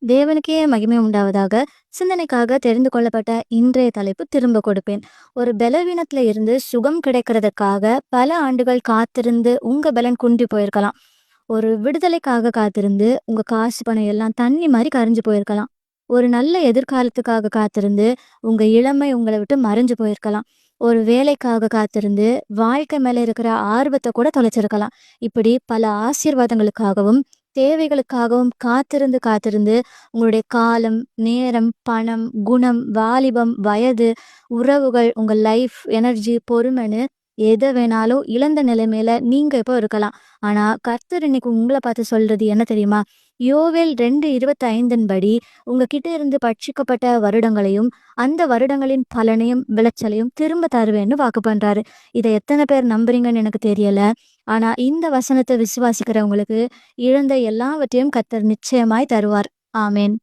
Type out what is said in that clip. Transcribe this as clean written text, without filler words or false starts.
தேவனுக்கே மகிமை உண்டாவதாக. சிந்தனைக்காக தெரிந்து கொள்ளப்பட்ட இன்றைய தலைப்பு திரும்ப கொடுப்பேன். ஒரு பலவீனத்துல இருந்து சுகம் கிடைக்கிறதுக்காக பல ஆண்டுகள் காத்திருந்து உங்க பலன் குன்றி போயிருக்கலாம். ஒரு விடுதலைக்காக காத்திருந்து உங்க காசு பணம் எல்லாம் தண்ணி மாதிரி கரைஞ்சு போயிருக்கலாம். ஒரு நல்ல எதிர்காலத்துக்காக காத்திருந்து உங்க இளமை உங்களை விட்டு மறைஞ்சு போயிருக்கலாம். ஒரு வேலைக்காக காத்திருந்து வாழ்க்கை மேல இருக்கிற ஆர்வத்தை கூட தொலைச்சிருக்கலாம். இப்படி பல ஆசீர்வாதங்களுக்காகவும் தேவைகளுக்காகவும் காத்திருந்து காத்திருந்து உங்களுடைய காலம், நேரம், பணம், குணம், வாலிபம், வயது, உறவுகள், உங்க லைஃப், எனர்ஜி, பொறுமைன்னு எத வேணாலும் இழந்த நிலைமையில நீங்க இப்போ இருக்கலாம். ஆனா கர்த்தர் இன்னைக்கு உங்கள பார்த்து சொல்றது என்ன தெரியுமா? யோவேல் 2:25 படி உங்ககிட்ட இருந்து பட்சிக்கப்பட்ட வருடங்களையும், அந்த வருடங்களின் பலனையும், விளைச்சலையும் திரும்ப தருவேன்னு வாக்கு பண்றாரு. இத எத்தன பேர் நம்புறீங்கன்னு எனக்கு தெரியல. ஆனா இந்த வசனத்த விசுவாசிக்கிறவங்களுக்கு இழந்த எல்லாவற்றையும் கர்த்தர் நிச்சயமாய் தருவார். ஆமென்.